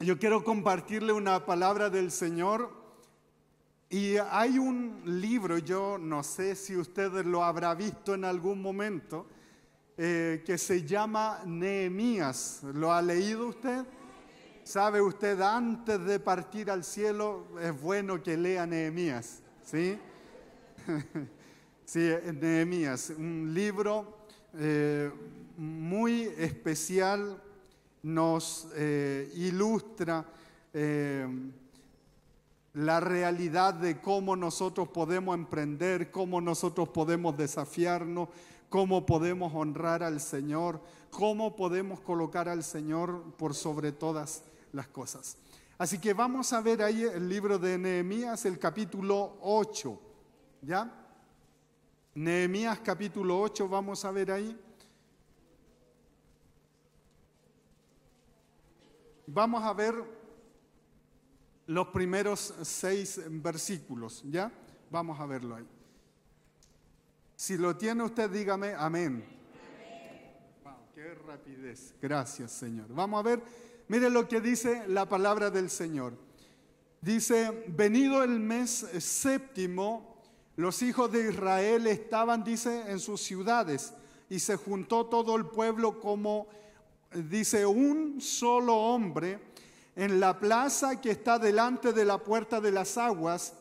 Yo quiero compartirle una palabra del Señor y hay un libro, yo no sé si usted lo habrá visto en algún momento, que se llama Nehemías. ¿Lo ha leído usted? ¿Sabe usted, antes de partir al cielo es bueno que lea Nehemías? ¿Sí? Sí, Nehemías, un libro muy especial, nos ilustra la realidad de cómo nosotros podemos emprender, cómo nosotros podemos desafiarnos, cómo podemos honrar al Señor, cómo podemos colocar al Señor por sobre todas las cosas. Así que vamos a ver ahí el libro de Nehemías, el capítulo 8, ¿ya? Nehemías capítulo 8, vamos a ver ahí. Vamos a ver los primeros 6 versículos, ¿ya? Vamos a verlo ahí. Si lo tiene usted, dígame amén. Wow, qué rapidez. Gracias, Señor. Vamos a ver, mire lo que dice la palabra del Señor. Dice, venido el mes séptimo, los hijos de Israel estaban, dice, en sus ciudades, y se juntó todo el pueblo como, dice, un solo hombre en la plaza que está delante de la puerta de las aguas,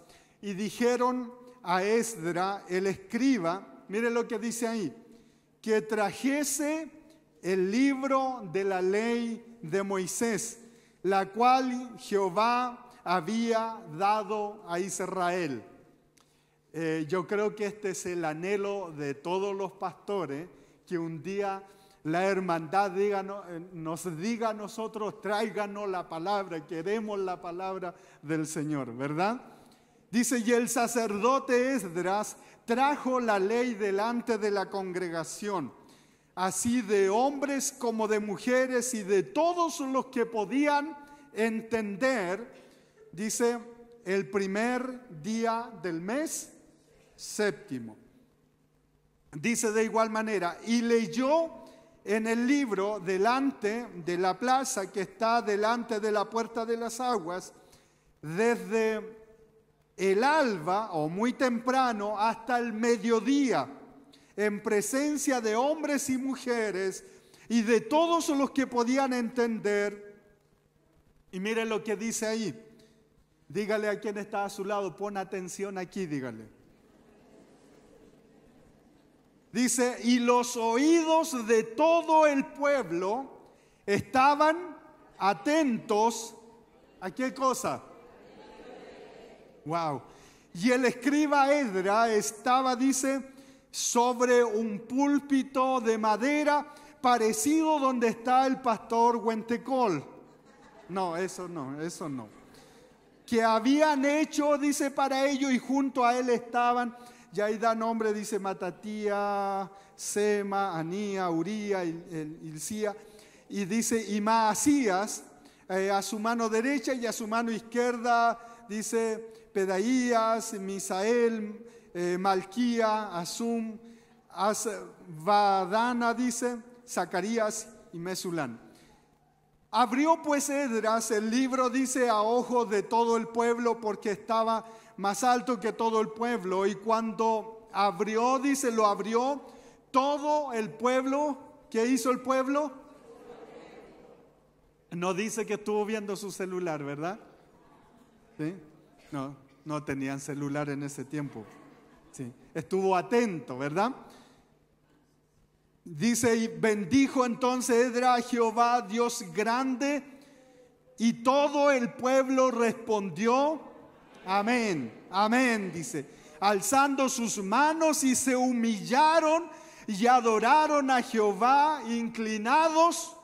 y dijeron a Esdra, el escriba, mire lo que dice ahí, que trajese el libro de la ley de Moisés, la cual Jehová había dado a Israel. Yo creo que este es el anhelo de todos los pastores, que un día la hermandad nos diga a nosotros, tráiganos la palabra, queremos la palabra del Señor, ¿verdad? Dice, y el sacerdote Esdras trajo la ley delante de la congregación, así de hombres como de mujeres y de todos los que podían entender, dice, el primer día del mes séptimo. Dice de igual manera, y leyó en el libro delante de la plaza que está delante de la puerta de las aguas, desde el alba o muy temprano hasta el mediodía, en presencia de hombres y mujeres y de todos los que podían entender. Y mire lo que dice ahí. Dígale a quien está a su lado, pon atención aquí, dígale. Dice, y los oídos de todo el pueblo estaban atentos. ¿A qué cosa? Wow. Y el escriba Esdra estaba, dice, sobre un púlpito de madera parecido donde está el pastor Huentecol. No, eso no. Que habían hecho, dice, para ello, y junto a él estaban, y ahí da nombre, dice, Matatía, Sema, Anía, Uría, Hilcía, y dice, y Maasías, a su mano derecha, y a su mano izquierda, dice, Pedaías, Misael, Malquía, Asum, Asvadana, dice, Zacarías y Mesulán. Abrió pues Esdras el libro, dice, a ojos de todo el pueblo, porque estaba más alto que todo el pueblo, y cuando abrió, dice, lo abrió todo el pueblo. ¿Qué hizo el pueblo? No dice que estuvo viendo su celular, ¿verdad? ¿Sí? No tenían celular en ese tiempo. Sí. Estuvo atento, ¿verdad? Dice, y bendijo entonces Esdras a Jehová, Dios grande, y todo el pueblo respondió, amén, amén, dice, alzando sus manos, y se humillaron y adoraron a Jehová, inclinados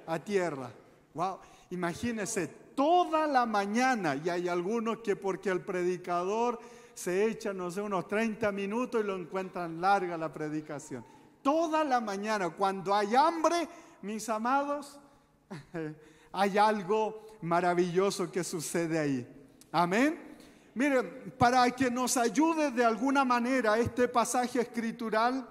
a tierra. Wow, imagínense, toda la mañana, y hay algunos que porque el predicador se echa, no sé, unos 30 minutos y lo encuentran larga la predicación. Toda la mañana, cuando hay hambre, mis amados, hay algo maravilloso que sucede ahí. Amén. Miren, para que nos ayude de alguna manera este pasaje escritural,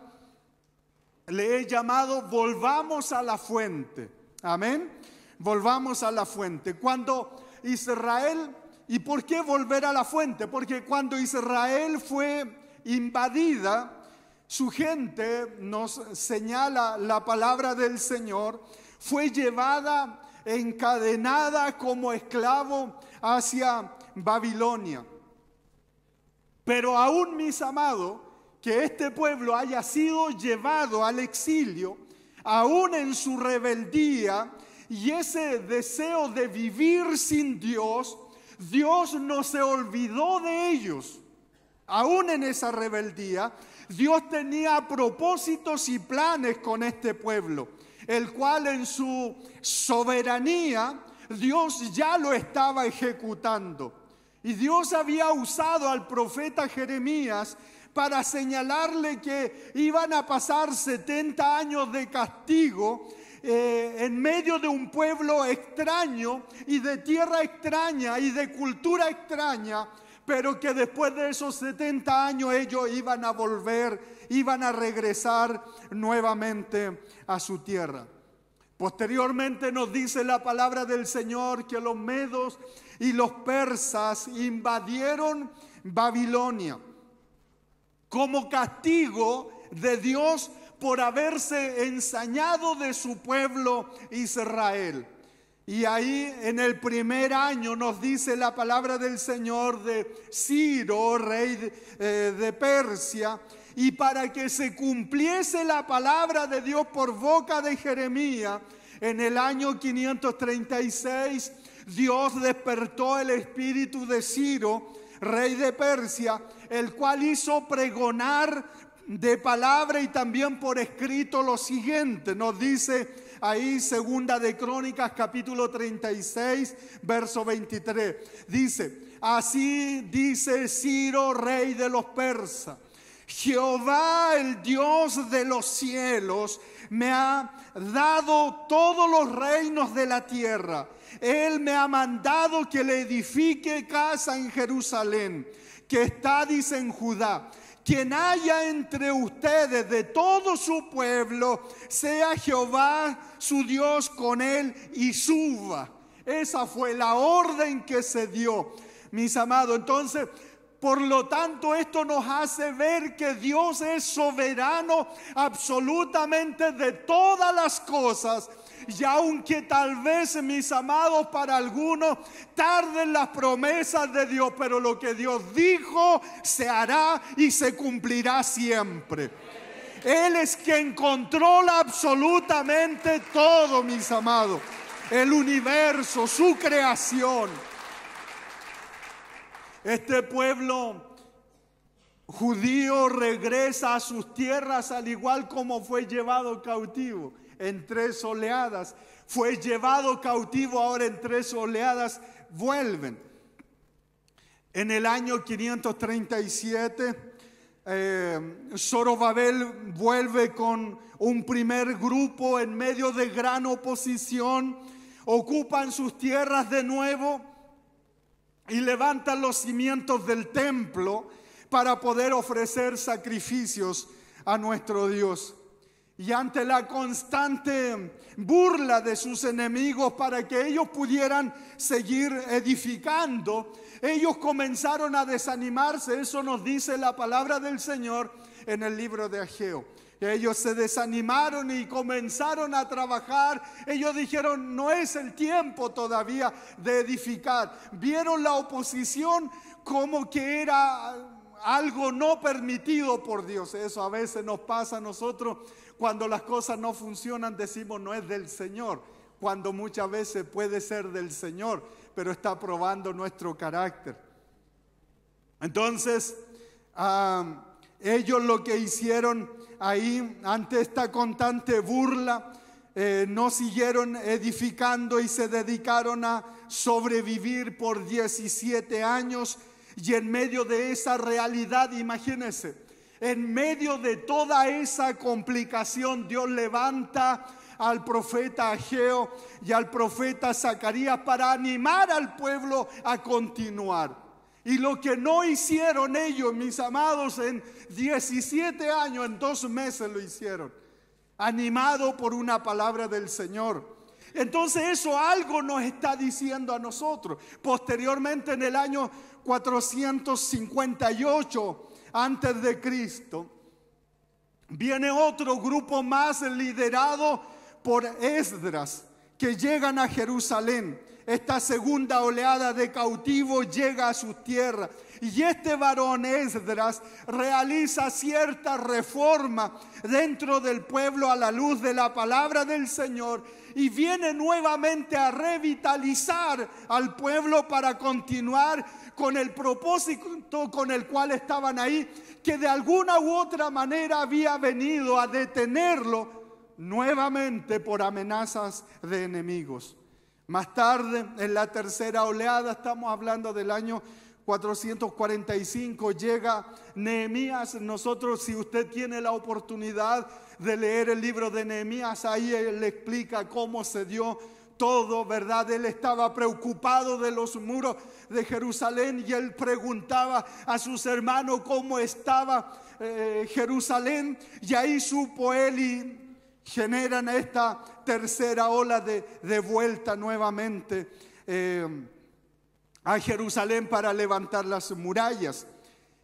le he llamado volvamos a la fuente. Amén. volvamos a la fuente. Cuando Israel, ¿y por qué volver a la fuente? Porque cuando Israel fue invadida, su gente, nos señala la palabra del Señor, fue llevada encadenada como esclavo hacia Babilonia. Pero aún, mis amados, que este pueblo haya sido llevado al exilio, aún en su rebeldía y ese deseo de vivir sin Dios, Dios no se olvidó de ellos. Aún en esa rebeldía, Dios tenía propósitos y planes con este pueblo, el cual en su soberanía Dios ya lo estaba ejecutando. Y Dios había usado al profeta Jeremías para señalarle que iban a pasar 70 años de castigo en medio de un pueblo extraño y de tierra extraña y de cultura extraña, pero que después de esos 70 años ellos iban a volver, iban a regresar nuevamente a su tierra. Posteriormente nos dice la palabra del Señor que los medos y los persas invadieron Babilonia como castigo de Dios por haberse ensañado de su pueblo Israel. Y ahí en el primer año nos dice la palabra del Señor de Ciro, rey de Persia, y para que se cumpliese la palabra de Dios por boca de Jeremías, en el año 536, Dios despertó el espíritu de Ciro, rey de Persia, el cual hizo pregonar de palabra y también por escrito lo siguiente. Nos dice ahí Segunda de Crónicas capítulo 36 verso 23. Dice: así dice Ciro, rey de los persas: Jehová, el Dios de los cielos, me ha dado todos los reinos de la tierra. Él me ha mandado que le edifique casa en Jerusalén, que está, dice, en Judá. Quien haya entre ustedes de todo su pueblo, sea Jehová su Dios con él y suba. Esa fue la orden que se dio, mis amados. Entonces, por lo tanto, esto nos hace ver que Dios es soberano absolutamente de todas las cosas. Y aunque tal vez, mis amados, para algunos tarden las promesas de Dios, pero lo que Dios dijo se hará y se cumplirá siempre. Él es quien controla absolutamente todo, mis amados. El universo, su creación. Este pueblo judío regresa a sus tierras al igual como fue llevado cautivo en 3 oleadas. Fue llevado cautivo, ahora en 3 oleadas vuelven. En el año 537, Zorobabel vuelve con un primer grupo en medio de gran oposición. Ocupan sus tierras de nuevo y levantan los cimientos del templo para poder ofrecer sacrificios a nuestro Dios. Y ante la constante burla de sus enemigos para que ellos pudieran seguir edificando, ellos comenzaron a desanimarse. Eso nos dice la palabra del Señor en el libro de Ageo. Ellos se desanimaron y comenzaron a trabajar. Ellos dijeron: no es el tiempo todavía de edificar. Vieron la oposición como que era algo no permitido por Dios. Eso a veces nos pasa a nosotros cuando las cosas no funcionan. Decimos: no es del Señor, cuando muchas veces puede ser del Señor, pero está probando nuestro carácter. Entonces, ellos lo que hicieron ahí, ante esta constante burla, no siguieron edificando y se dedicaron a sobrevivir por 17 años. Y en medio de esa realidad, imagínense, en medio de toda esa complicación, Dios levanta al profeta Ageo y al profeta Zacarías para animar al pueblo a continuar. Y lo que no hicieron ellos, mis amados, en 17 años, en 2 meses lo hicieron, animado por una palabra del Señor. Entonces eso algo nos está diciendo a nosotros. Posteriormente, en el año 458 antes de Cristo, viene otro grupo más liderado por Esdras, que llegan a Jerusalén. Esta segunda oleada de cautivos llega a sus tierras. Y este varón Esdras realiza cierta reforma dentro del pueblo a la luz de la palabra del Señor. Y viene nuevamente a revitalizar al pueblo para continuar con el propósito con el cual estaban ahí, que de alguna u otra manera había venido a detenerlo nuevamente por amenazas de enemigos. Más tarde, en la tercera oleada, estamos hablando del año 445, llega Nehemías. Nosotros, si usted tiene la oportunidad de leer el libro de Nehemías, ahí él explica cómo se dio todo, ¿verdad? Él estaba preocupado de los muros de Jerusalén y él preguntaba a sus hermanos cómo estaba Jerusalén, y ahí supo él y generan esta tercera ola de vuelta nuevamente a Jerusalén para levantar las murallas.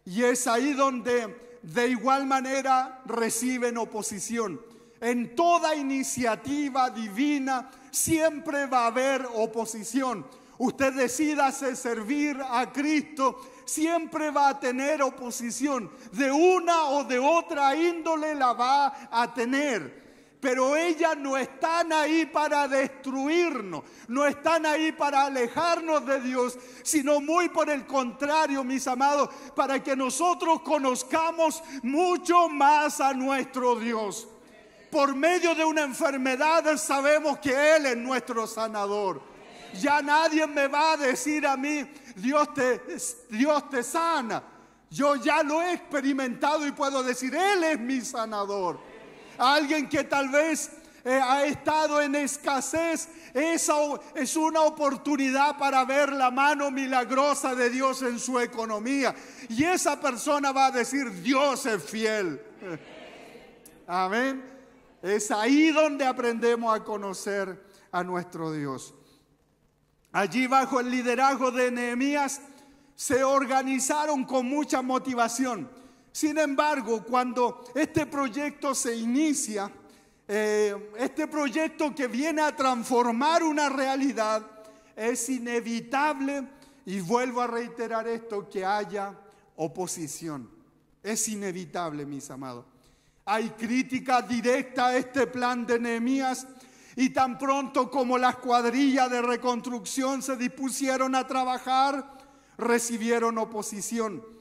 Y es ahí donde de igual manera reciben oposición. En toda iniciativa divina siempre va a haber oposición. Usted decídase servir a Cristo, siempre va a tener oposición. De una o de otra índole la va a tener. Pero ellas no están ahí para destruirnos, no están ahí para alejarnos de Dios, sino muy por el contrario, mis amados, para que nosotros conozcamos mucho más a nuestro Dios. Por medio de una enfermedad sabemos que Él es nuestro sanador. Ya nadie me va a decir a mí, Dios te sana. Yo ya lo he experimentado y puedo decir, Él es mi sanador. Alguien que tal vez ha estado en escasez, esa es una oportunidad para ver la mano milagrosa de Dios en su economía. Y esa persona va a decir, Dios es fiel. Amén. Es ahí donde aprendemos a conocer a nuestro Dios. Allí bajo el liderazgo de Nehemías se organizaron con mucha motivación. Sin embargo, cuando este proyecto se inicia, este proyecto que viene a transformar una realidad, es inevitable, y vuelvo a reiterar esto, que haya oposición. Es inevitable, mis amados. Hay crítica directa a este plan de Nehemías, y tan pronto como las cuadrillas de reconstrucción se dispusieron a trabajar, recibieron oposición.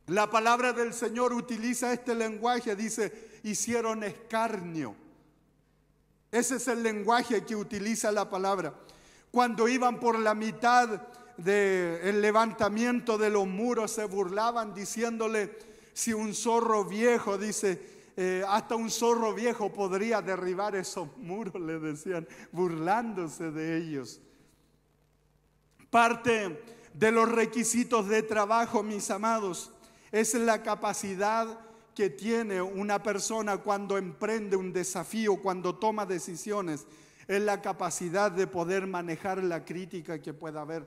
La palabra del Señor utiliza este lenguaje, dice, hicieron escarnio. Ese es el lenguaje que utiliza la palabra. Cuando iban por la mitad del levantamiento de los muros, se burlaban diciéndole, si un zorro viejo, dice, hasta un zorro viejo podría derribar esos muros, le decían, burlándose de ellos. Parte de los requisitos de trabajo, mis amados, es la capacidad que tiene una persona cuando emprende un desafío, cuando toma decisiones. Es la capacidad de poder manejar la crítica que pueda haber.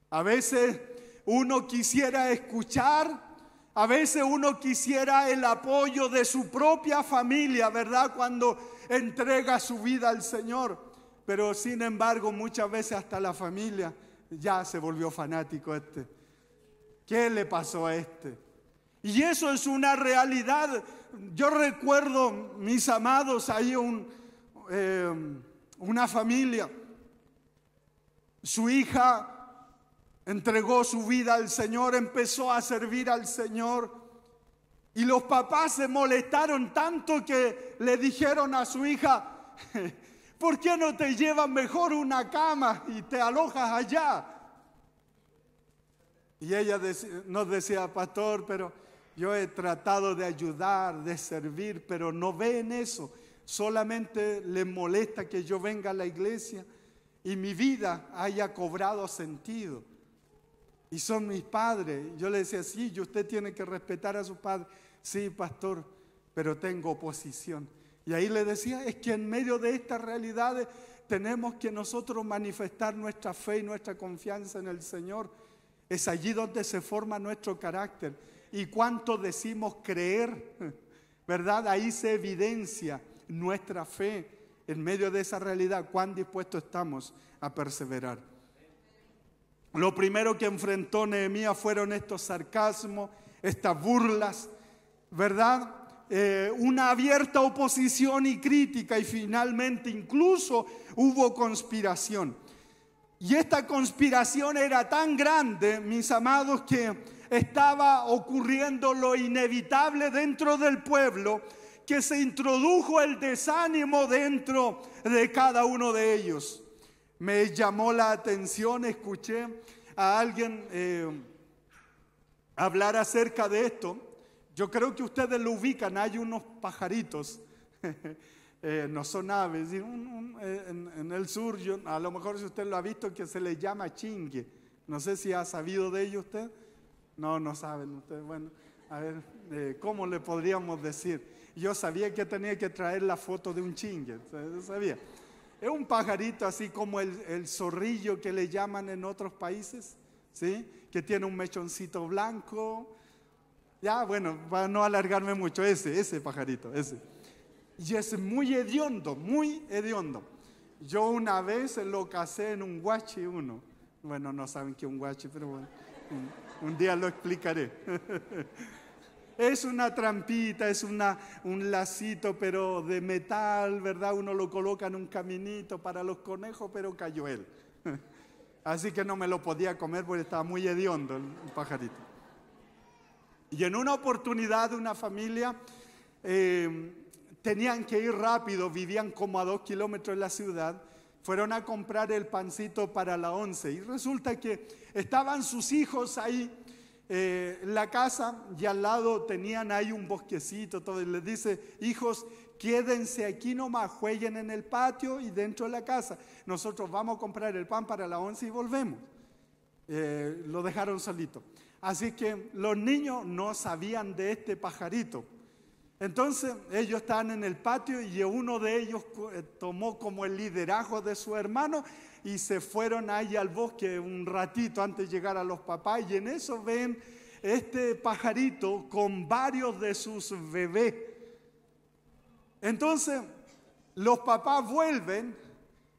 A veces uno quisiera escuchar, a veces uno quisiera el apoyo de su propia familia, ¿verdad? Cuando entrega su vida al Señor. Pero sin embargo, muchas veces hasta la familia ya se volvió fanático este. ¿Qué le pasó a este? Y eso es una realidad. Yo recuerdo, mis amados, ahí una familia. Su hija entregó su vida al Señor, empezó a servir al Señor. Y los papás se molestaron tanto que le dijeron a su hija, ¿por qué no te llevas mejor una cama y te alojas allá? Y ella nos decía, pastor, pero yo he tratado de ayudar, de servir, pero no ven eso. Solamente les molesta que yo venga a la iglesia y mi vida haya cobrado sentido. Y son mis padres. Yo le decía, sí, usted tiene que respetar a sus padres. Sí, pastor, pero tengo oposición. Y ahí le decía, es que en medio de estas realidades tenemos que nosotros manifestar nuestra fe y nuestra confianza en el Señor. Es allí donde se forma nuestro carácter. Y cuánto decimos creer, ¿verdad? Ahí se evidencia nuestra fe en medio de esa realidad, cuán dispuestos estamos a perseverar. Lo primero que enfrentó Nehemías fueron estos sarcasmos, estas burlas, ¿verdad? Una abierta oposición y crítica, y finalmente incluso hubo conspiración. Y esta conspiración era tan grande, mis amados, que estaba ocurriendo lo inevitable dentro del pueblo, que se introdujo el desánimo dentro de cada uno de ellos. Me llamó la atención, escuché a alguien hablar acerca de esto. Yo creo que ustedes lo ubican, hay unos pajaritos, no son aves, en el sur, a lo mejor si usted lo ha visto, que se les llama chingue. No sé si ha sabido de ello usted. No saben ustedes. Bueno, a ver, ¿cómo le podríamos decir? Yo sabía que tenía que traer la foto de un chingue, sabía. Es un pajarito así como el zorrillo que le llaman en otros países, ¿sí? Que tiene un mechoncito blanco. Ya, bueno, para no alargarme mucho, ese pajarito, ese. Y es muy hediondo, muy hediondo. Yo una vez lo casé en un guachi uno. Bueno, no saben qué es un guachi, pero bueno, un día lo explicaré. Es una trampita, es un lacito, pero de metal, ¿verdad? Uno lo coloca en un caminito para los conejos, pero cayó él. Así que no me lo podía comer porque estaba muy hediondo el pajarito. Y en una oportunidad una familia tenían que ir rápido, vivían como a 2 kilómetros de la ciudad, fueron a comprar el pancito para la 11 y resulta que estaban sus hijos ahí en la casa y al lado tenían ahí un bosquecito, todo, y les dice, hijos, quédense aquí nomás, jueguen en el patio y dentro de la casa, nosotros vamos a comprar el pan para la 11 y volvemos. Lo dejaron solito. Así que los niños no sabían de este pajarito. Entonces ellos estaban en el patio y uno de ellos tomó como el liderazgo de su hermano y se fueron ahí al bosque un ratito antes de llegar a los papás, y en eso ven este pajarito con varios de sus bebés. Entonces los papás vuelven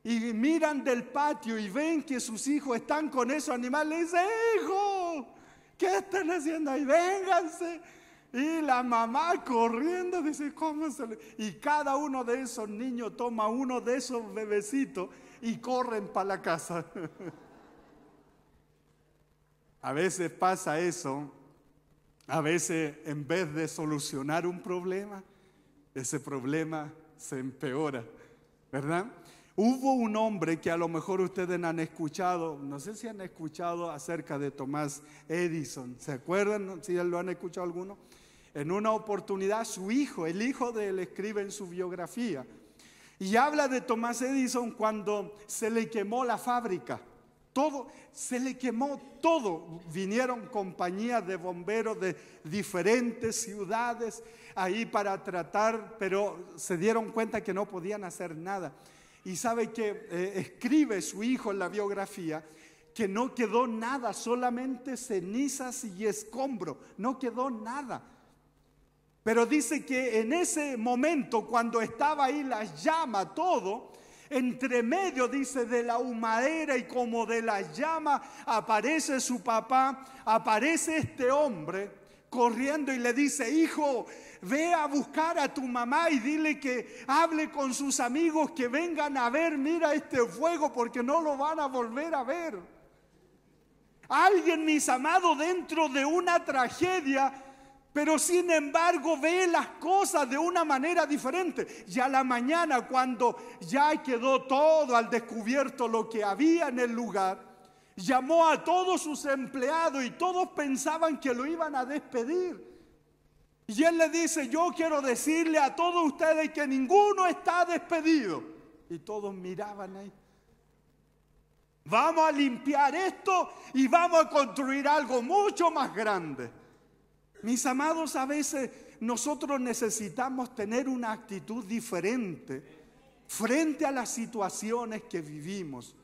y miran del patio y ven que sus hijos están con esos animales. Le dicen, hijo, ¿qué están haciendo ahí? Vénganse. Y la mamá corriendo dice, ¿cómo se le...? Y cada uno de esos niños toma uno de esos bebecitos y corren para la casa. A veces pasa eso. A veces en vez de solucionar un problema, ese problema se empeora, ¿verdad? Hubo un hombre que a lo mejor ustedes han escuchado, no sé si han escuchado acerca de Thomas Edison, ¿se acuerdan? ¿Si lo han escuchado alguno? En una oportunidad su hijo, el hijo de él, escribe en su biografía y habla de Thomas Edison cuando se le quemó la fábrica. Todo, se le quemó todo. Vinieron compañías de bomberos de diferentes ciudades ahí para tratar, pero se dieron cuenta que no podían hacer nada. Y sabe que escribe su hijo en la biografía que no quedó nada, solamente cenizas y escombro, no quedó nada. Pero dice que en ese momento, cuando estaba ahí las llamas, todo, entre medio, dice, de la humadera y como de las llamas, aparece su papá, aparece este hombre corriendo y le dice, hijo, ve a buscar a tu mamá y dile que hable con sus amigos, que vengan a ver, mira este fuego, porque no lo van a volver a ver. Alguien, mis amados, dentro de una tragedia, pero sin embargo ve las cosas de una manera diferente. Y a la mañana, cuando ya quedó todo al descubierto lo que había en el lugar, llamó a todos sus empleados y todos pensaban que lo iban a despedir. Y él le dice, yo quiero decirle a todos ustedes que ninguno está despedido. Y todos miraban ahí. Vamos a limpiar esto y vamos a construir algo mucho más grande. Mis amados, a veces nosotros necesitamos tener una actitud diferente frente a las situaciones que vivimos.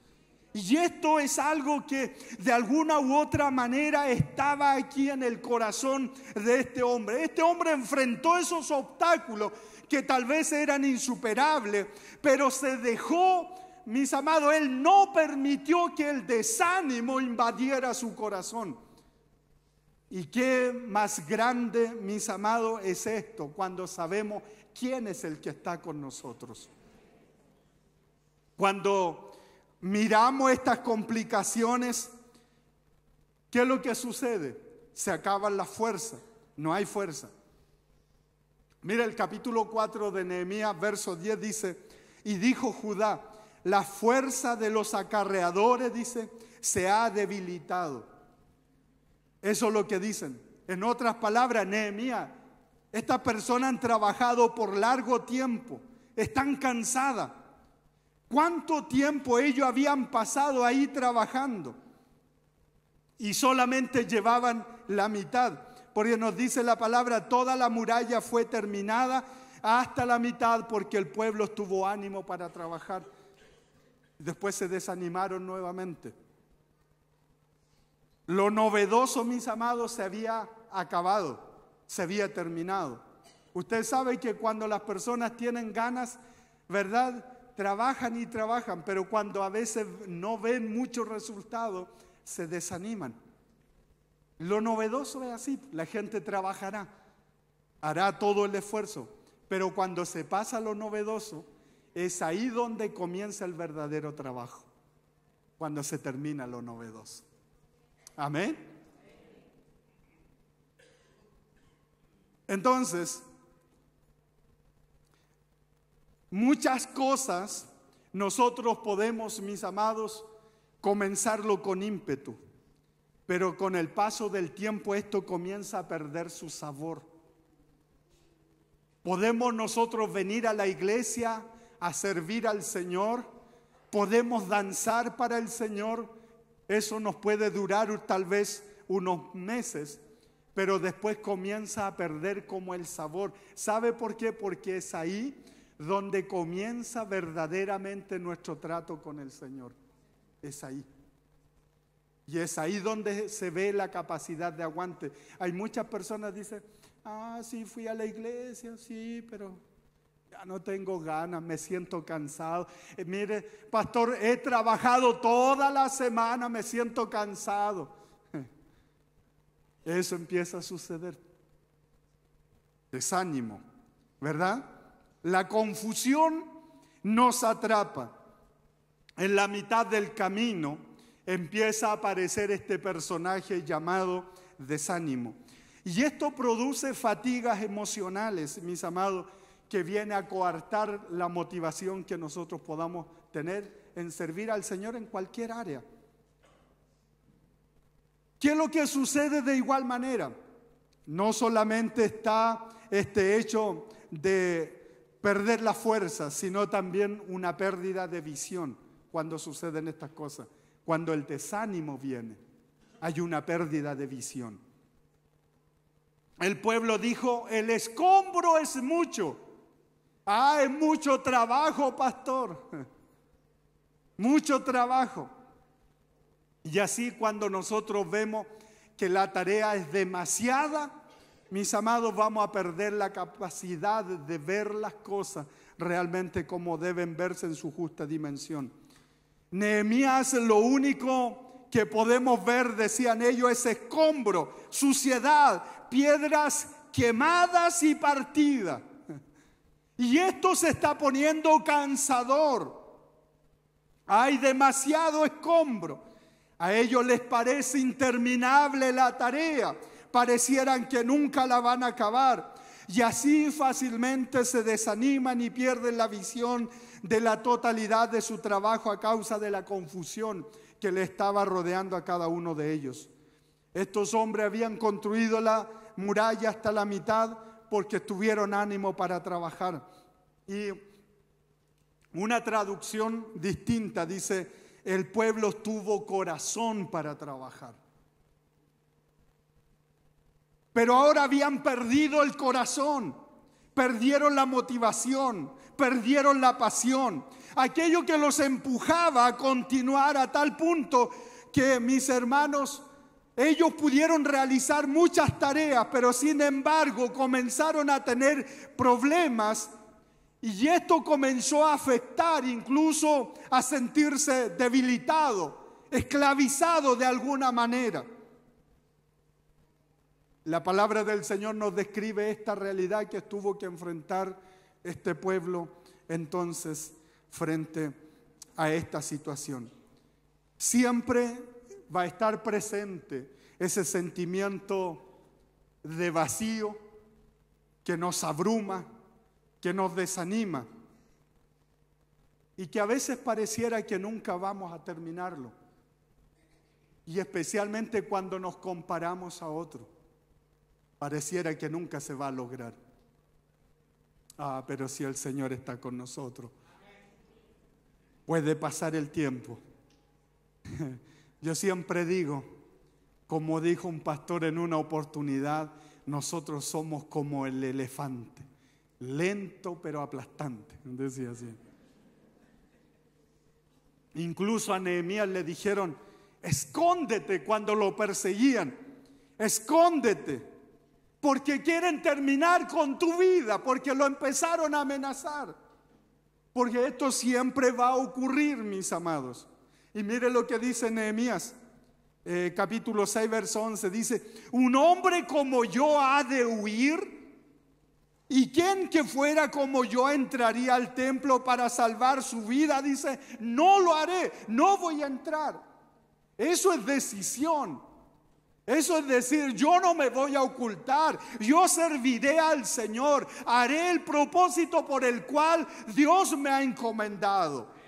Y esto es algo que de alguna u otra manera estaba aquí en el corazón de este hombre. Este hombre enfrentó esos obstáculos que tal vez eran insuperables, pero se dejó, mis amados, él no permitió que el desánimo invadiera su corazón. Y qué más grande, mis amados, es esto, cuando sabemos quién es el que está con nosotros. Cuando miramos estas complicaciones, ¿qué es lo que sucede? Se acaban las fuerzas, no hay fuerza. Mira el capítulo 4 de Nehemías, verso 10 dice, y dijo Judá, la fuerza de los acarreadores, dice, se ha debilitado. Eso es lo que dicen. En otras palabras, Nehemías, estas personas han trabajado por largo tiempo, están cansadas. ¿Cuánto tiempo ellos habían pasado ahí trabajando? Y solamente llevaban la mitad. Porque nos dice la palabra, toda la muralla fue terminada hasta la mitad porque el pueblo tuvo ánimo para trabajar. Después se desanimaron nuevamente. Lo novedoso, mis amados, se había acabado, se había terminado. Usted sabe que cuando las personas tienen ganas, ¿verdad?, trabajan y trabajan, pero cuando a veces no ven muchos resultados, se desaniman. Lo novedoso es así, la gente trabajará, hará todo el esfuerzo, pero cuando se pasa lo novedoso, es ahí donde comienza el verdadero trabajo, cuando se termina lo novedoso. Amén. Entonces, muchas cosas nosotros podemos, mis amados, comenzarlo con ímpetu, pero con el paso del tiempo esto comienza a perder su sabor. Podemos nosotros venir a la iglesia a servir al Señor, podemos danzar para el Señor, eso nos puede durar tal vez unos meses, pero después comienza a perder como el sabor. ¿Sabe por qué? Porque es ahí donde comienza verdaderamente nuestro trato con el Señor. Es ahí. Y es ahí donde se ve la capacidad de aguante. Hay muchas personas que dicen, sí, fui a la iglesia, sí, pero ya no tengo ganas, me siento cansado. Mire, pastor, he trabajado toda la semana, me siento cansado. Eso empieza a suceder. Desánimo, ¿verdad? La confusión nos atrapa. En la mitad del camino empieza a aparecer este personaje llamado desánimo. Y esto produce fatigas emocionales, mis amados, que viene a coartar la motivación que nosotros podamos tener en servir al Señor en cualquier área. ¿Qué es lo que sucede de igual manera? No solamente está este hecho de perder la fuerza, sino también una pérdida de visión cuando suceden estas cosas. Cuando el desánimo viene, hay una pérdida de visión. El pueblo dijo, el escombro es mucho. Es mucho trabajo, pastor. Mucho trabajo. Y así cuando nosotros vemos que la tarea es demasiada, mis amados, vamos a perder la capacidad de ver las cosas realmente como deben verse en su justa dimensión. Nehemías, lo único que podemos ver, decían ellos, es escombro, suciedad, piedras quemadas y partidas. Y esto se está poniendo cansador. Hay demasiado escombro. A ellos les parece interminable la tarea. Parecieran que nunca la van a acabar. Y así fácilmente se desaniman y pierden la visión de la totalidad de su trabajo a causa de la confusión que le estaba rodeando a cada uno de ellos. Estos hombres habían construido la muralla hasta la mitad porque tuvieron ánimo para trabajar. Y una traducción distinta dice, el pueblo tuvo corazón para trabajar. Pero ahora habían perdido el corazón, perdieron la motivación, perdieron la pasión. Aquello que los empujaba a continuar a tal punto que, mis hermanos, ellos pudieron realizar muchas tareas, pero sin embargo comenzaron a tener problemas y esto comenzó a afectar, incluso a sentirse debilitado, esclavizado de alguna manera. La palabra del Señor nos describe esta realidad que tuvo que enfrentar este pueblo entonces frente a esta situación. Siempre va a estar presente ese sentimiento de vacío que nos abruma, que nos desanima y que a veces pareciera que nunca vamos a terminarlo. Y especialmente cuando nos comparamos a otros, pareciera que nunca se va a lograr. Pero si el Señor está con nosotros, puede pasar el tiempo. Yo siempre digo, como dijo un pastor en una oportunidad, nosotros somos como el elefante, lento pero aplastante, decía así. Incluso a Nehemías le dijeron, escóndete cuando lo perseguían, escóndete, porque quieren terminar con tu vida, porque lo empezaron a amenazar. Porque esto siempre va a ocurrir, mis amados. Y mire lo que dice Nehemías, capítulo 6, verso 11, dice, un hombre como yo ha de huir, y quien que fuera como yo entraría al templo para salvar su vida, dice, no lo haré, no voy a entrar. Eso es decisión. Eso es decir, yo no me voy a ocultar, yo serviré al Señor, haré el propósito por el cual Dios me ha encomendado.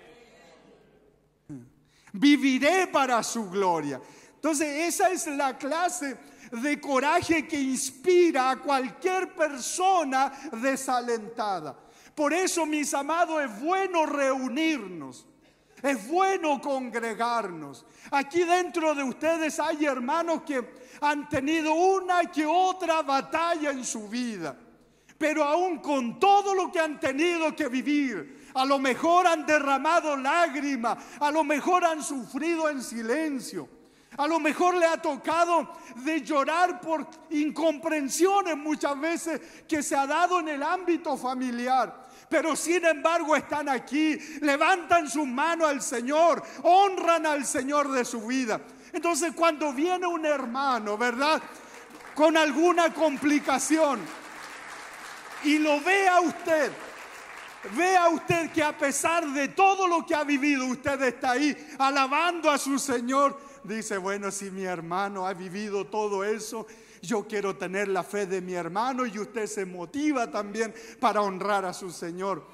Viviré para su gloria. Entonces esa es la clase de coraje que inspira a cualquier persona desalentada. Por eso, mis amados, es bueno reunirnos. Es bueno congregarnos. Aquí dentro de ustedes hay hermanos que han tenido una que otra batalla en su vida. Pero aún con todo lo que han tenido que vivir, a lo mejor han derramado lágrimas, a lo mejor han sufrido en silencio. A lo mejor le ha tocado de llorar por incomprensiones muchas veces que se ha dado en el ámbito familiar. Pero sin embargo están aquí, levantan su mano al Señor, honran al Señor de su vida. Entonces cuando viene un hermano, ¿verdad?, con alguna complicación y lo vea usted que a pesar de todo lo que ha vivido, usted está ahí alabando a su Señor, dice, bueno, si mi hermano ha vivido todo eso, yo quiero tener la fe de mi hermano, y usted se motiva también para honrar a su Señor.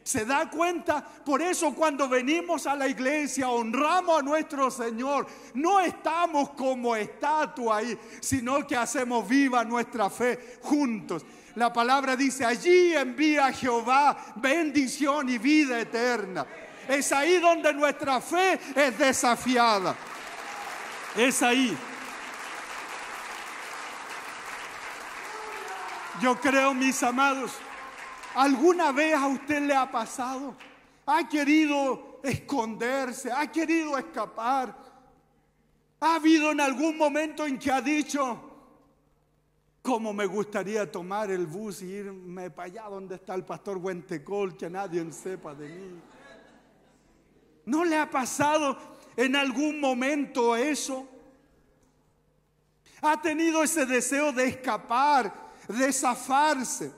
¿Se da cuenta? Por eso cuando venimos a la iglesia, honramos a nuestro Señor. No estamos como estatua ahí, sino que hacemos viva nuestra fe juntos. La palabra dice, allí envía Jehová bendición y vida eterna. Es ahí donde nuestra fe es desafiada. Es ahí. Yo creo, mis amados, ¿alguna vez a usted le ha pasado? ¿Ha querido esconderse? ¿Ha querido escapar? ¿Ha habido en algún momento en que ha dicho, cómo me gustaría tomar el bus y irme para allá donde está el pastor Huentecol, que nadie sepa de mí? ¿No le ha pasado en algún momento eso? ¿Ha tenido ese deseo de escapar, de zafarse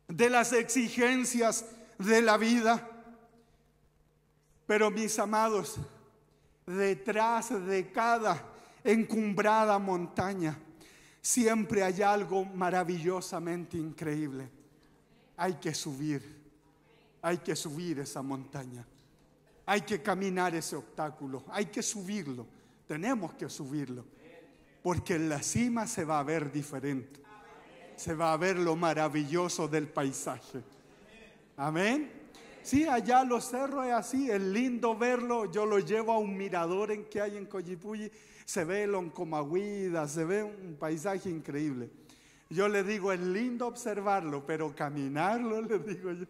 de las exigencias de la vida? Pero, mis amados, detrás de cada encumbrada montaña siempre hay algo maravillosamente increíble. Hay que subir esa montaña. Hay que caminar ese obstáculo, hay que subirlo, tenemos que subirlo, porque en la cima se va a ver diferente, se va a ver lo maravilloso del paisaje. Amén. Sí, allá los cerros es así, es lindo verlo. Yo lo llevo a un mirador que hay en Collipulli. Se ve Loncomahuida, se ve un paisaje increíble. Yo le digo, es lindo observarlo, pero caminarlo, le digo yo,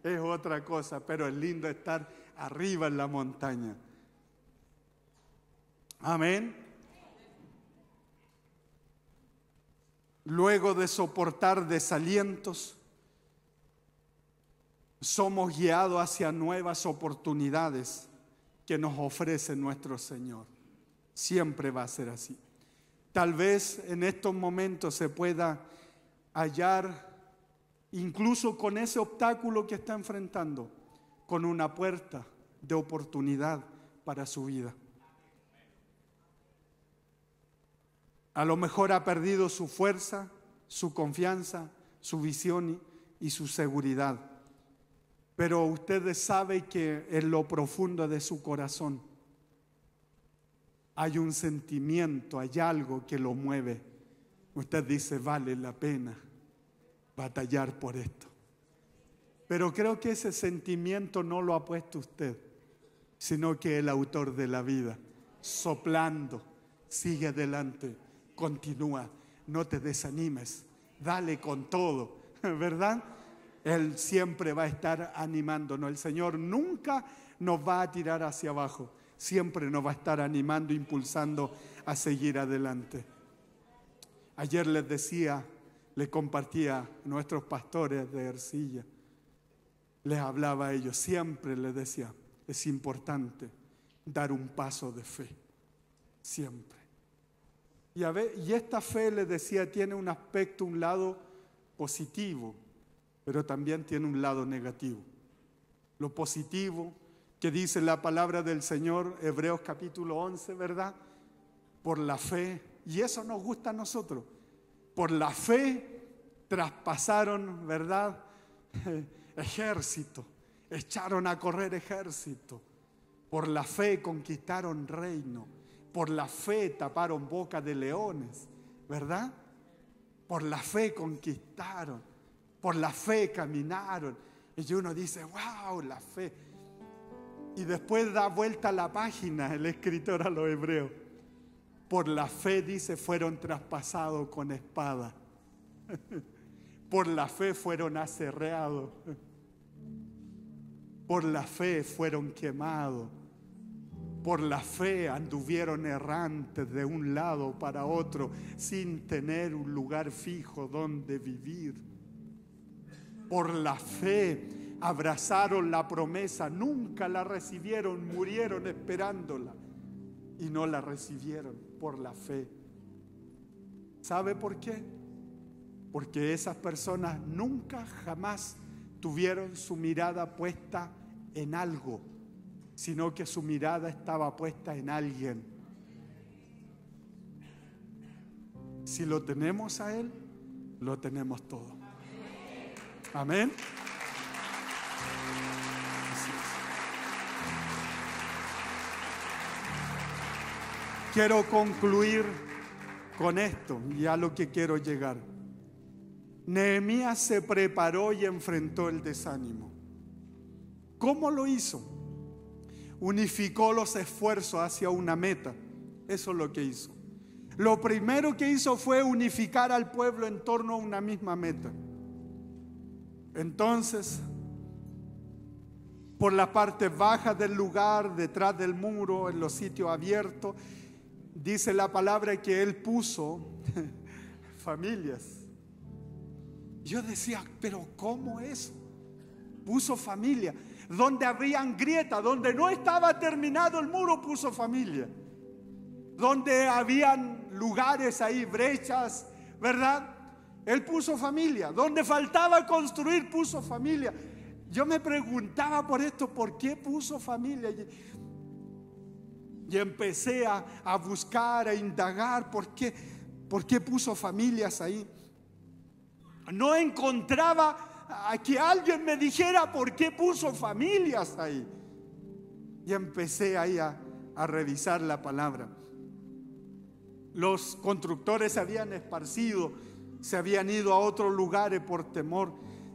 es otra cosa. Pero es lindo estar arriba en la montaña. Amén. Luego de soportar desalientos, somos guiados hacia nuevas oportunidades que nos ofrece nuestro Señor. Siempre va a ser así. Tal vez en estos momentos se pueda hallar, incluso con ese obstáculo que está enfrentando, con una puerta de oportunidad para su vida. A lo mejor ha perdido su fuerza, su confianza, su visión y su seguridad. Pero ustedes saben que en lo profundo de su corazón hay un sentimiento, hay algo que lo mueve. Usted dice, vale la pena batallar por esto. Pero creo que ese sentimiento no lo ha puesto usted, sino que el autor de la vida, soplando, sigue adelante, continúa, no te desanimes, dale con todo, ¿verdad? Él siempre va a estar animándonos. El Señor nunca nos va a tirar hacia abajo. Siempre nos va a estar animando, impulsando a seguir adelante. Ayer les decía, les compartía a nuestros pastores de Ercilla. Les hablaba a ellos, siempre les decía, es importante dar un paso de fe. Siempre. Y esta fe, les decía, tiene un aspecto, un lado positivo, pero también tiene un lado negativo. Lo positivo que dice la palabra del Señor, Hebreos capítulo 11, ¿verdad? Por la fe, y eso nos gusta a nosotros, por la fe traspasaron, ¿verdad? Ejército, echaron a correr ejército, por la fe conquistaron reino, por la fe taparon boca de leones, ¿verdad? Por la fe conquistaron, por la fe caminaron. Y uno dice, wow, la fe. Y después da vuelta a la página el escritor a los hebreos. Por la fe, dice, fueron traspasados con espada. Por la fe fueron aserreados. Por la fe fueron quemados. Por la fe anduvieron errantes de un lado para otro sin tener un lugar fijo donde vivir. Por la fe abrazaron la promesa, nunca la recibieron, murieron esperándola y no la recibieron por la fe. ¿Sabe por qué? Porque esas personas nunca jamás tuvieron su mirada puesta en algo, sino que su mirada estaba puesta en alguien. Si lo tenemos a Él, lo tenemos todo. Amén. Quiero concluir con esto y a lo que quiero llegar. Nehemías se preparó y enfrentó el desánimo. ¿Cómo lo hizo? Unificó los esfuerzos hacia una meta. Eso es lo que hizo. Lo primero que hizo fue unificar al pueblo en torno a una misma meta. Entonces, por la parte baja del lugar, detrás del muro, en los sitios abiertos, dice la palabra que él puso familias. Yo decía, pero ¿cómo eso? Puso familia. Donde habían grietas, donde no estaba terminado el muro, puso familia. Donde habían lugares ahí, brechas, ¿verdad? Él puso familia. Donde faltaba construir, puso familia. Yo me preguntaba por esto, ¿por qué puso familia? Y empecé a buscar, a indagar, ¿por qué puso familias ahí? No encontraba a que alguien me dijera por qué puso familias ahí. Y empecé ahí a revisar la palabra. Los constructores se habían esparcido, se habían ido a otros lugares por temor,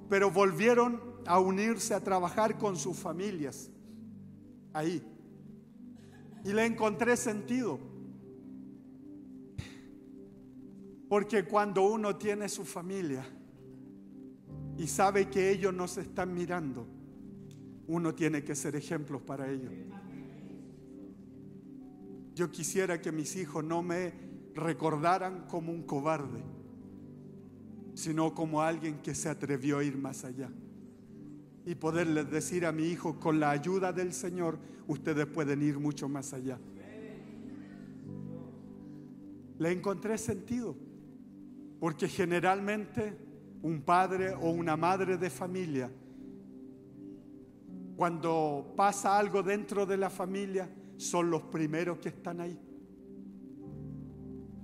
pero volvieron a unirse, a trabajar con sus familias. Ahí. Y le encontré sentido. Porque cuando uno tiene su familia y sabe que ellos nos están mirando, uno tiene que ser ejemplos para ellos. Yo quisiera que mis hijos no me recordaran como un cobarde, sino como alguien que se atrevió a ir más allá. Y poderles decir a mi hijo, con la ayuda del Señor, ustedes pueden ir mucho más allá. Le encontré sentido, porque generalmente un padre o una madre de familia, cuando pasa algo dentro de la familia, son los primeros que están ahí,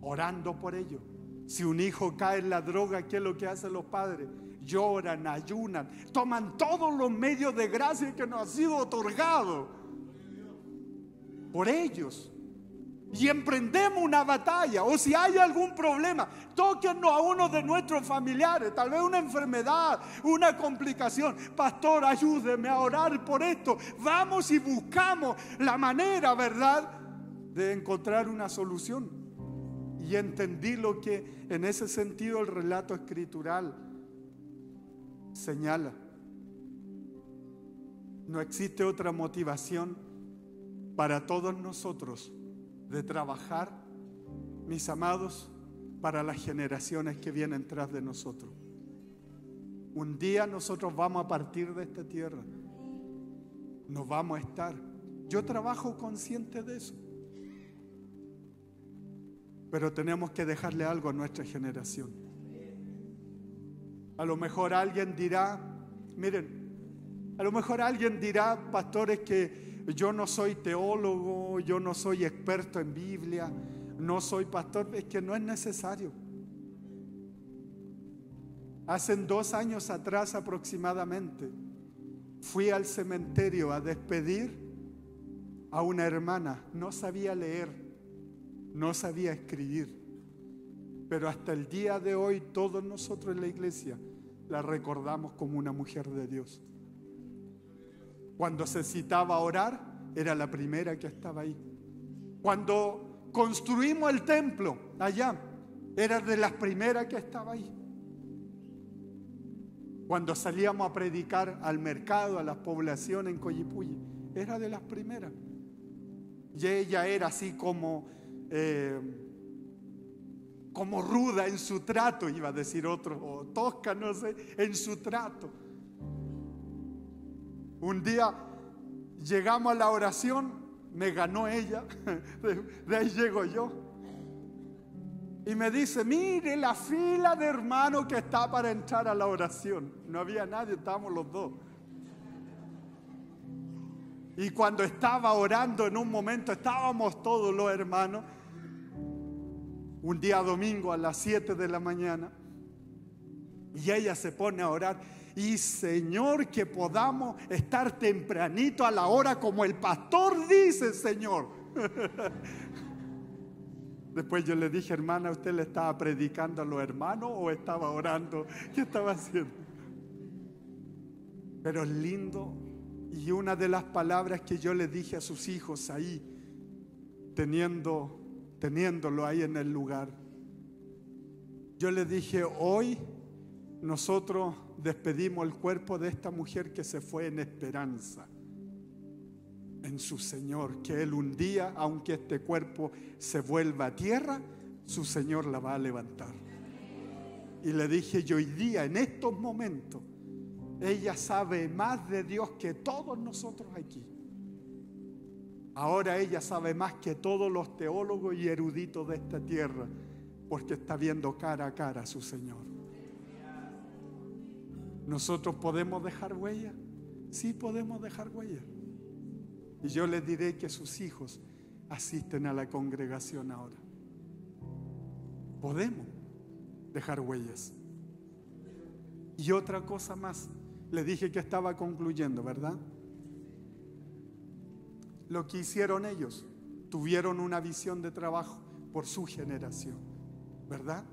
orando por ellos. Si un hijo cae en la droga, ¿qué es lo que hacen los padres? Lloran, ayunan, toman todos los medios de gracia que nos ha sido otorgado por ellos. Y emprendemos una batalla. O si hay algún problema, tóquennos a uno de nuestros familiares, tal vez una enfermedad, una complicación. Pastor, ayúdeme a orar por esto. Vamos y buscamos la manera, ¿verdad?, de encontrar una solución. Y entendí lo que en ese sentido el relato escritural señala. No existe otra motivación para todos nosotros de trabajar, mis amados, para las generaciones que vienen tras de nosotros. Un día nosotros vamos a partir de esta tierra, nos vamos a estar. Yo trabajo consciente de eso, pero tenemos que dejarle algo a nuestra generación. A lo mejor alguien dirá, miren, a lo mejor alguien dirá, pastores, que yo no soy teólogo, yo no soy experto en Biblia, no soy pastor. Es que no es necesario. Hace 2 años atrás aproximadamente, fui al cementerio a despedir a una hermana. No sabía leer, no sabía escribir, pero hasta el día de hoy todos nosotros en la iglesia la recordamos como una mujer de Dios. Cuando se citaba orar, era la primera que estaba ahí. Cuando construimos el templo allá, era de las primeras que estaba ahí. Cuando salíamos a predicar al mercado, a las poblaciones en Coyipulli, era de las primeras. Y ella era así como ruda en su trato, iba a decir otro, o tosca, no sé, en su trato. Un día llegamos a la oración, me ganó ella, de ahí llego yo. Y me dice, mire la fila de hermanos que está para entrar a la oración. No había nadie, estábamos los dos. Y cuando estaba orando, en un momento estábamos todos los hermanos, un día domingo a las 7 de la mañana, y ella se pone a orar. Y Señor, que podamos estar tempranito a la hora como el pastor dice, Señor. Después yo le dije, hermana, ¿usted le estaba predicando a los hermanos o estaba orando? ¿Qué estaba haciendo? Pero es lindo. Y una de las palabras que yo le dije a sus hijos ahí, teniéndolo ahí en el lugar, yo le dije, hoy nosotros despedimos el cuerpo de esta mujer que se fue en esperanza en su Señor, que Él un día, aunque este cuerpo se vuelva a tierra, su Señor la va a levantar. Y le dije, yo hoy día, en estos momentos, ella sabe más de Dios que todos nosotros aquí. Ahora ella sabe más que todos los teólogos y eruditos de esta tierra, porque está viendo cara a cara a su Señor. ¿Nosotros podemos dejar huella? Sí, podemos dejar huella. Y yo les diré que sus hijos asisten a la congregación ahora. Podemos dejar huellas. Y otra cosa más, le dije que estaba concluyendo, ¿verdad? Lo que hicieron ellos, tuvieron una visión de trabajo por su generación, ¿verdad?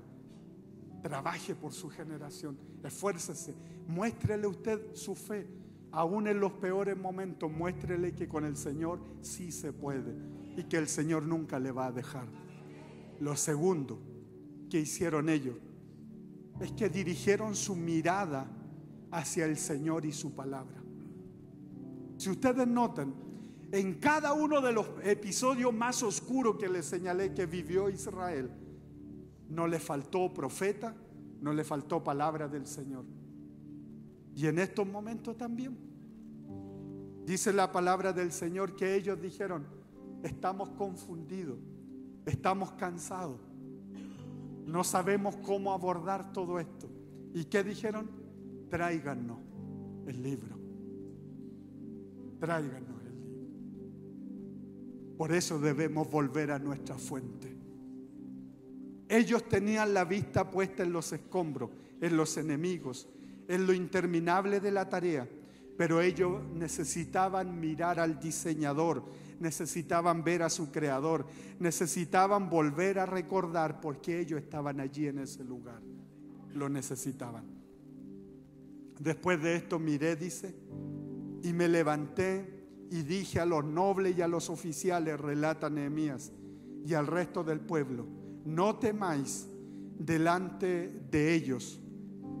Trabaje por su generación, esfuércese, muéstrele usted su fe. Aún en los peores momentos, muéstrele que con el Señor sí se puede y que el Señor nunca le va a dejar. Lo segundo que hicieron ellos es que dirigieron su mirada hacia el Señor y su palabra. Si ustedes notan, en cada uno de los episodios más oscuros que les señalé que vivió Israel, no le faltó profeta, no le faltó palabra del Señor. Y en estos momentos también dice la palabra del Señor que ellos dijeron: estamos confundidos, estamos cansados, no sabemos cómo abordar todo esto. ¿Y qué dijeron? Tráiganos el libro. Tráiganos el libro. Por eso debemos volver a nuestra fuente. Ellos tenían la vista puesta en los escombros, en los enemigos, en lo interminable de la tarea, pero ellos necesitaban mirar al diseñador, necesitaban ver a su creador, necesitaban volver a recordar por qué ellos estaban allí en ese lugar. Lo necesitaban. Después de esto miré, dice, y me levanté y dije a los nobles y a los oficiales, relata Nehemías, y al resto del pueblo: no temáis delante de ellos,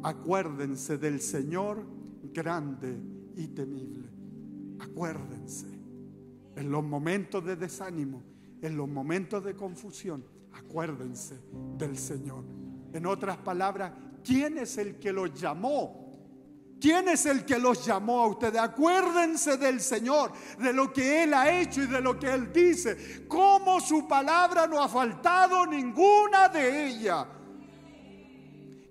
acuérdense del Señor grande y temible. Acuérdense. En los momentos de desánimo, en los momentos de confusión, acuérdense del Señor. En otras palabras, ¿quién es el que los llamó? ¿Quién es el que los llamó a ustedes? Acuérdense del Señor, de lo que Él ha hecho y de lo que Él dice. Cómo su palabra no ha faltado ninguna de ellas.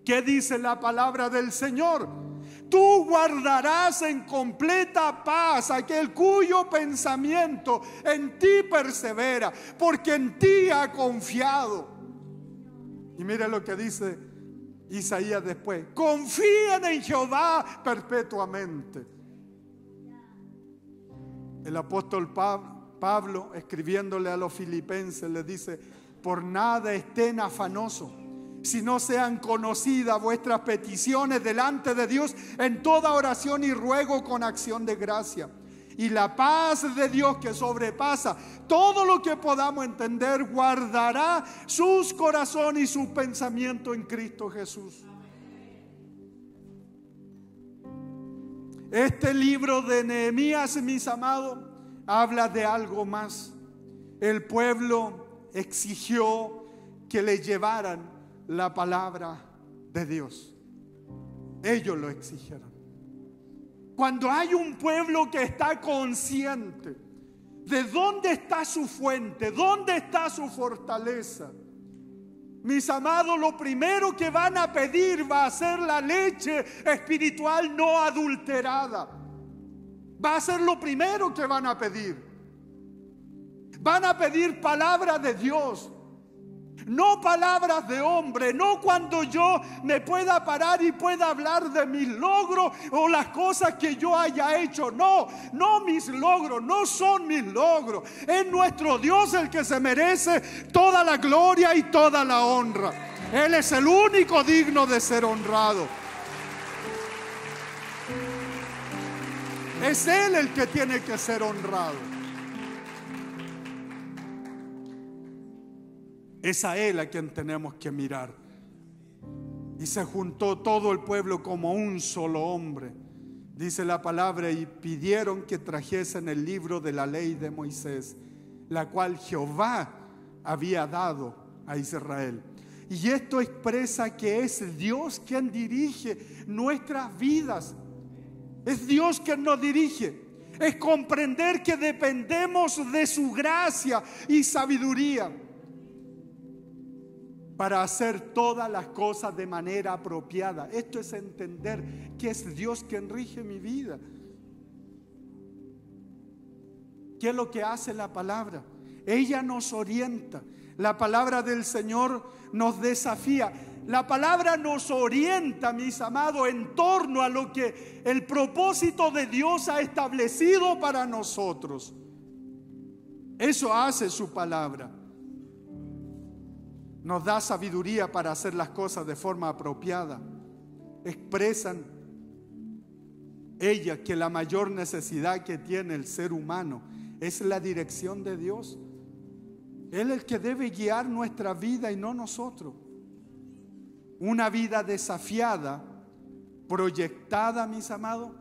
¿Qué dice la palabra del Señor? Tú guardarás en completa paz aquel cuyo pensamiento en ti persevera, porque en ti ha confiado. Y mire lo que dice Isaías después: confíen en Jehová perpetuamente. El apóstol Pablo, escribiéndole a los filipenses, le dice: por nada estén afanosos, si no sean conocidas vuestras peticiones delante de Dios en toda oración y ruego con acción de gracia. Y la paz de Dios, que sobrepasa todo lo que podamos entender, guardará sus corazones y sus pensamientos en Cristo Jesús. Este libro de Nehemías, mis amados, habla de algo más. El pueblo exigió que le llevaran la palabra de Dios. Ellos lo exigieron. Cuando hay un pueblo que está consciente de dónde está su fuente, dónde está su fortaleza, mis amados, lo primero que van a pedir va a ser la leche espiritual no adulterada. Va a ser lo primero que van a pedir. Van a pedir palabra de Dios. No palabras de hombre, no cuando yo me pueda parar y pueda hablar de mis logros o las cosas que yo haya hecho. No, no mis logros, no son mis logros. Es nuestro Dios el que se merece toda la gloria y toda la honra. Él es el único digno de ser honrado. Es Él el que tiene que ser honrado. Es a Él a quien tenemos que mirar. Y se juntó todo el pueblo como un solo hombre, dice la palabra, y pidieron que trajesen el libro de la ley de Moisés, la cual Jehová había dado a Israel. Y esto expresa que es Dios quien dirige nuestras vidas. Es Dios quien nos dirige. Es comprender que dependemos de su gracia y sabiduría para hacer todas las cosas de manera apropiada. Esto es entender que es Dios quien rige mi vida. ¿Qué es lo que hace la palabra? Ella nos orienta. La palabra del Señor nos desafía. La palabra nos orienta, mis amados, en torno a lo que el propósito de Dios ha establecido para nosotros. Eso hace su palabra. nos da sabiduría para hacer las cosas de forma apropiada. Expresan ella que la mayor necesidad que tiene el ser humano es la dirección de Dios. Él es el que debe guiar nuestra vida y no nosotros. Una vida desafiada, proyectada, mis amados,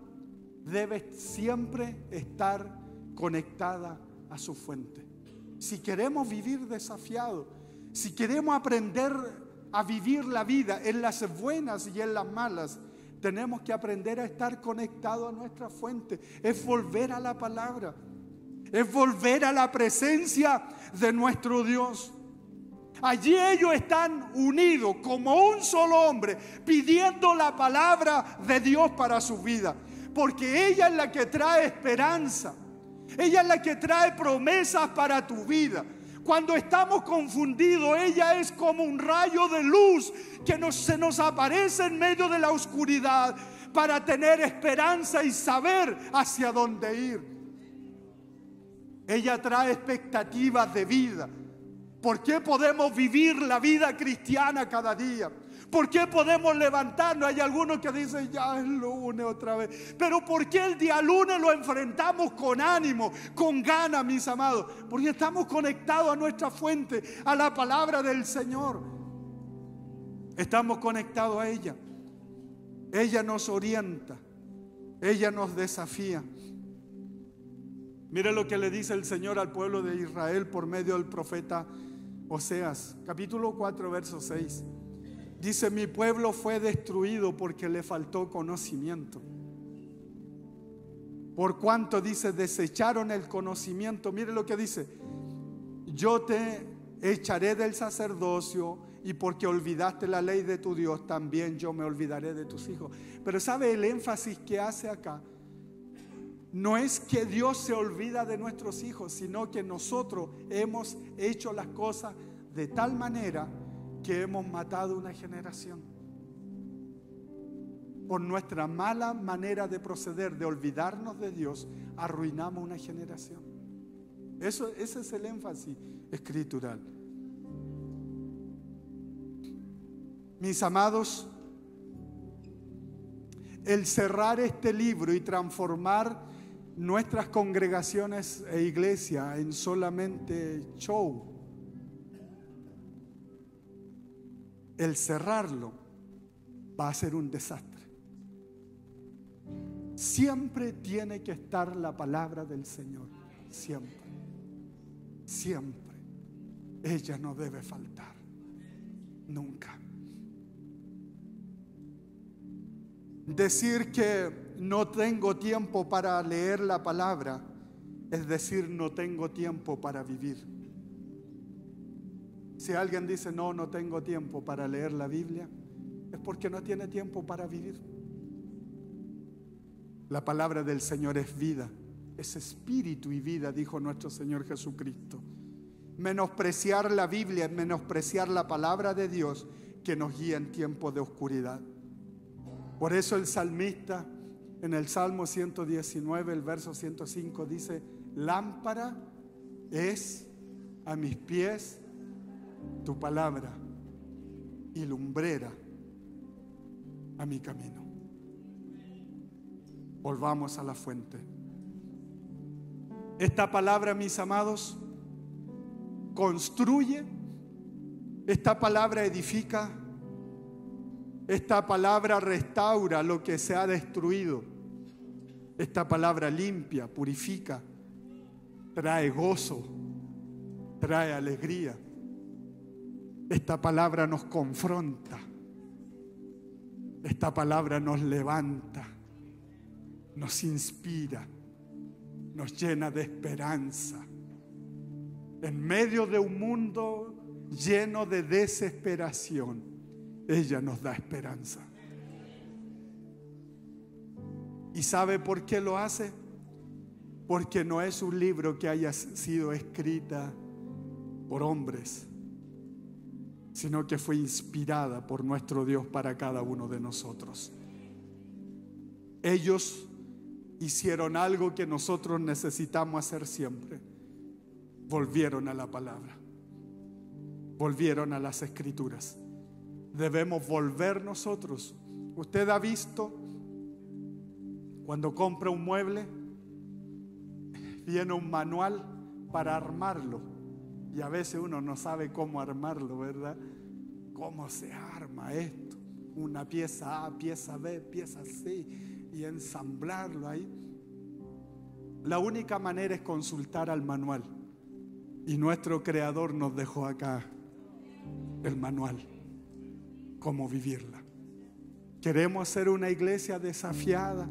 debe siempre estar conectada a su fuente. Si queremos vivir desafiados, si queremos aprender a vivir la vida en las buenas y en las malas, tenemos que aprender a estar conectados a nuestra fuente. Es volver a la palabra, es volver a la presencia de nuestro Dios. Allí ellos están unidos como un solo hombre, pidiendo la palabra de Dios para su vida, porque ella es la que trae esperanza, ella es la que trae promesas para tu vida. Cuando estamos confundidos, ella es como un rayo de luz que se nos aparece en medio de la oscuridad para tener esperanza y saber hacia dónde ir. Ella trae expectativas de vida. ¿Por qué podemos vivir la vida cristiana cada día? ¿Por qué podemos levantarnos? Hay algunos que dicen, ya es lunes otra vez. Pero ¿por qué el día lunes lo enfrentamos con ánimo, con ganas, mis amados? Porque estamos conectados a nuestra fuente, a la palabra del Señor. Estamos conectados a ella. Ella nos orienta. Ella nos desafía. Mire lo que le dice el Señor al pueblo de Israel por medio del profeta Oseas, capítulo 4, verso 6. Dice, mi pueblo fue destruido porque le faltó conocimiento. Por cuanto, dice, desecharon el conocimiento. Mire lo que dice, yo te echaré del sacerdocio, y porque olvidaste la ley de tu Dios, también yo me olvidaré de tus hijos. Pero ¿sabe el énfasis que hace acá? No es que Dios se olvida de nuestros hijos, sino que nosotros hemos hecho las cosas de tal manera que hemos matado una generación. Por nuestra mala manera de proceder, de olvidarnos de Dios, arruinamos una generación. Ese es el énfasis escritural. Mis amados, el cerrar este libro y transformar nuestras congregaciones e iglesias en solamente show, el cerrarlo va a ser un desastre. Siempre tiene que estar la palabra del Señor, siempre, siempre. Ella no debe faltar, nunca. Decir que no tengo tiempo para leer la palabra es decir, no tengo tiempo para vivir. Si alguien dice no tengo tiempo para leer la Biblia, es porque no tiene tiempo para vivir. La palabra del Señor es vida, es espíritu y vida, dijo nuestro Señor Jesucristo. Menospreciar la Biblia es menospreciar la palabra de Dios que nos guía en tiempos de oscuridad. Por eso el salmista en el Salmo 119, el verso 105 dice, lámpara es a mis pies tu palabra y lumbrera a mi camino. Volvamos a la fuente. Esta palabra, mis amados, construye, esta palabra edifica, esta palabra restaura lo que se ha destruido, esta palabra limpia, purifica, trae gozo, trae alegría. Esta palabra nos confronta, esta palabra nos levanta, nos inspira, nos llena de esperanza. En medio de un mundo lleno de desesperación, ella nos da esperanza. ¿Y sabe por qué lo hace? Porque no es un libro que haya sido escrita por hombres, sino que fue inspirada por nuestro Dios para cada uno de nosotros. Ellos hicieron algo que nosotros necesitamos hacer siempre. Volvieron a la palabra. volvieron a las Escrituras. Debemos volver nosotros. Usted ha visto cuando compra un mueble, viene un manual para armarlo, y a veces uno no sabe cómo armarlo, ¿verdad? ¿Cómo se arma esto? Una pieza A, pieza B, pieza C, y ensamblarlo ahí. La única manera es consultar al manual, y nuestro Creador nos dejó acá el manual, cómo vivirla. Queremos ser una iglesia desafiada,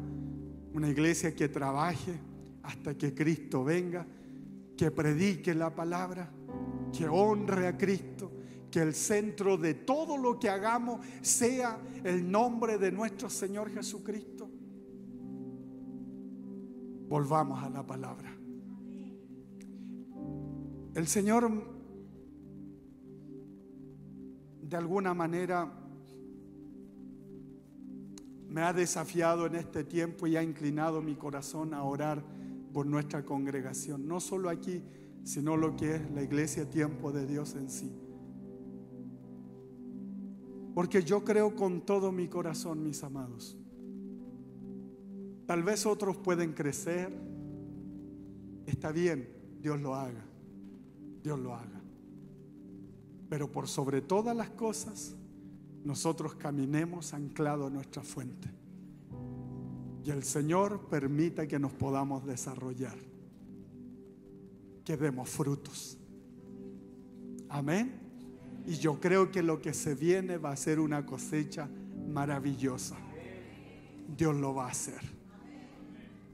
una iglesia que trabaje hasta que Cristo venga, que predique la palabra, que honre a Cristo, que el centro de todo lo que hagamos sea el nombre de nuestro Señor Jesucristo. Volvamos a la palabra. El Señor, de alguna manera, me ha desafiado en este tiempo y ha inclinado mi corazón a orar por nuestra congregación, no solo aquí, sino lo que es la iglesia Tiempo de Dios en sí. Porque yo creo con todo mi corazón, mis amados, tal vez otros pueden crecer, está bien, Dios lo haga, Dios lo haga, pero por sobre todas las cosas, nosotros caminemos anclados a nuestra fuente, y el Señor permita que nos podamos desarrollar, que demos frutos. Amén. Y yo creo que lo que se viene va a ser una cosecha maravillosa. Dios lo va a hacer.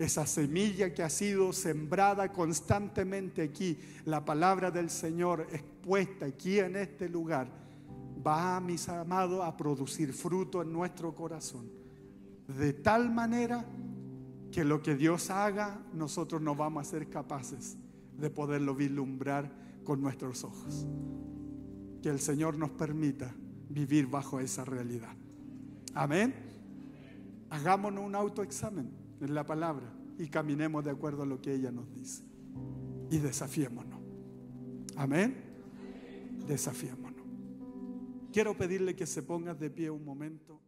Esa semilla que ha sido sembrada constantemente aquí, la palabra del Señor expuesta aquí en este lugar, va, mis amados, a producir fruto en nuestro corazón, de tal manera que lo que Dios haga, nosotros no vamos a ser capaces de poderlo vislumbrar con nuestros ojos. Que el Señor nos permita vivir bajo esa realidad. Amén. Hagámonos un autoexamen en la palabra y caminemos de acuerdo a lo que ella nos dice, y desafiémonos. Amén. Desafiémonos. Quiero pedirle que se ponga de pie un momento.